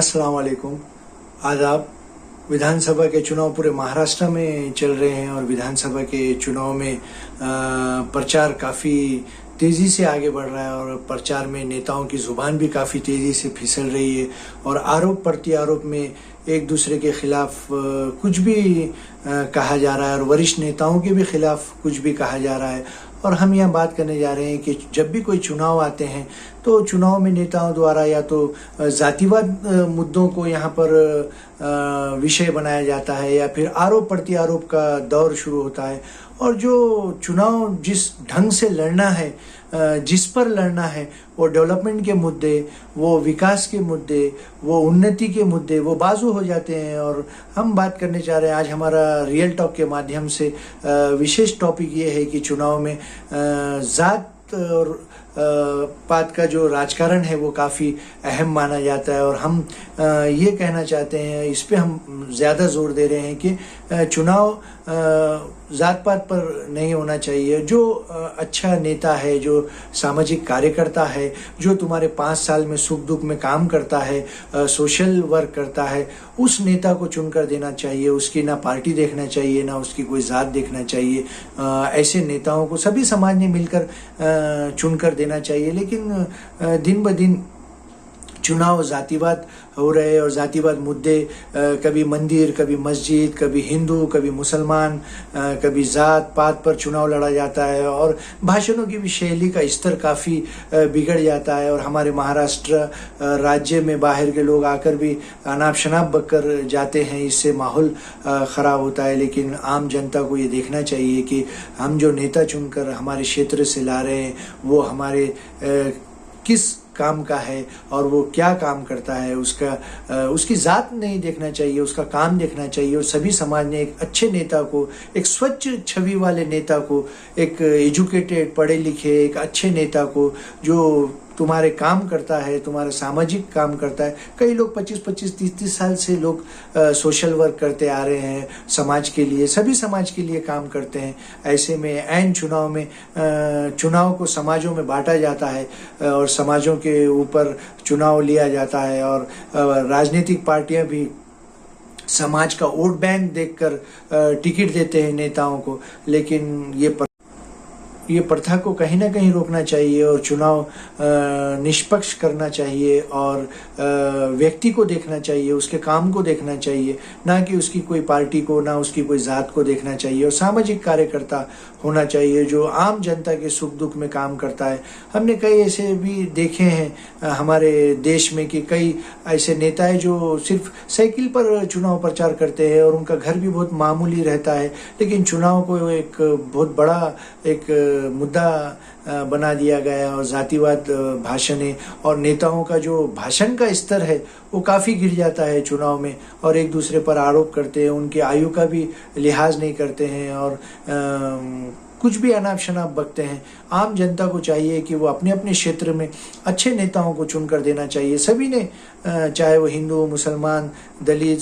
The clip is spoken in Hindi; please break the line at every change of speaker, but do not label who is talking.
अस्सलाम वालेकुम, आदाब। विधानसभा के चुनाव पूरे महाराष्ट्र में चल रहे हैं और विधानसभा के चुनाव में प्रचार काफ़ी तेज़ी से आगे बढ़ रहा है और प्रचार में नेताओं की ज़ुबान भी काफ़ी तेज़ी से फिसल रही है और आरोप प्रत्यारोप में एक दूसरे के खिलाफ कुछ भी कहा जा रहा है और वरिष्ठ नेताओं के भी खिलाफ कुछ भी कहा जा रहा है। और हम यहाँ बात करने जा रहे हैं कि जब भी कोई चुनाव आते हैं तो चुनाव में नेताओं द्वारा या तो जातिवाद मुद्दों को यहाँ पर विषय बनाया जाता है या फिर आरोप प्रत्यारोप का दौर शुरू होता है। और जो चुनाव जिस ढंग से लड़ना है, जिस पर लड़ना है, वो डेवलपमेंट के मुद्दे, वो विकास के मुद्दे, वो उन्नति के मुद्दे, वो बाजू हो जाते हैं। और हम बात करने चाह रहे हैं आज हमारा रियल टॉक के माध्यम से विशेष टॉपिक ये है कि चुनाव में जात और पात का जो राजकारण है वो काफ़ी अहम माना जाता है। और हम ये कहना चाहते हैं, इस पे हम ज़्यादा जोर दे रहे हैं कि चुनाव जात पात पर नहीं होना चाहिए। जो अच्छा नेता है, जो सामाजिक कार्यकर्ता है, जो तुम्हारे 5 साल में सुख दुख में काम करता है, सोशल वर्क करता है, उस नेता को चुनकर देना चाहिए। उसकी ना पार्टी देखना चाहिए, ना उसकी कोई जात देखना चाहिए। ऐसे नेताओं को सभी समाज ने मिलकर चुनकर देना चाहिए। लेकिन दिन ब दिन चुनाव जातिवाद हो रहे और जातिवाद मुद्दे, कभी मंदिर, कभी मस्जिद, कभी हिंदू, कभी मुसलमान, कभी जात पात पर चुनाव लड़ा जाता है और भाषणों की भी शैली का स्तर काफ़ी बिगड़ जाता है। और हमारे महाराष्ट्र राज्य में बाहर के लोग आकर भी अनाप शनाप बककर जाते हैं, इससे माहौल ख़राब होता है। लेकिन आम जनता को ये देखना चाहिए कि हम जो नेता चुनकर हमारे क्षेत्र से ला रहे हैं वो हमारे किस काम का है और वो क्या काम करता है, उसकी जात नहीं देखना चाहिए, उसका काम देखना चाहिए। और सभी समाज ने एक अच्छे नेता को, एक स्वच्छ छवि वाले नेता को, एक एजुकेटेड पढ़े लिखे एक अच्छे नेता को जो तुम्हारे काम करता है, तुम्हारा सामाजिक काम करता है। कई लोग 25-25, 30-30 साल से लोग सोशल वर्क करते आ रहे हैं, समाज के लिए, सभी समाज के लिए काम करते हैं। ऐसे में ऐन चुनाव में चुनाव को समाजों में बांटा जाता है और समाजों के ऊपर चुनाव लिया जाता है। और राजनीतिक पार्टियां भी समाज का वोट बैंक देखकर टिकट देते हैं नेताओं को। लेकिन ये प्रथा को कहीं ना कहीं रोकना चाहिए और चुनाव निष्पक्ष करना चाहिए और व्यक्ति को देखना चाहिए, उसके काम को देखना चाहिए, ना कि उसकी कोई पार्टी को, ना उसकी कोई जात को देखना चाहिए। और सामाजिक कार्यकर्ता होना चाहिए जो आम जनता के सुख दुख में काम करता है। हमने कई ऐसे भी देखे हैं हमारे देश में कि कई ऐसे नेता हैं जो सिर्फ साइकिल पर चुनाव प्रचार करते हैं और उनका घर भी बहुत मामूली रहता है, लेकिन चुनाव को एक बहुत बड़ा एक मुद्दा बना दिया गया और जातिवाद भाषण और नेताओं का जो भाषण का स्तर है वो काफ़ी गिर जाता है चुनाव में और एक दूसरे पर आरोप करते हैं, उनकी आयु का भी लिहाज नहीं करते हैं और कुछ भी अनाप शनाप बकते हैं। आम जनता को चाहिए कि वो अपने अपने क्षेत्र में अच्छे नेताओं को चुनकर देना चाहिए। सभी ने, चाहे वो हिंदू, मुसलमान, दलित,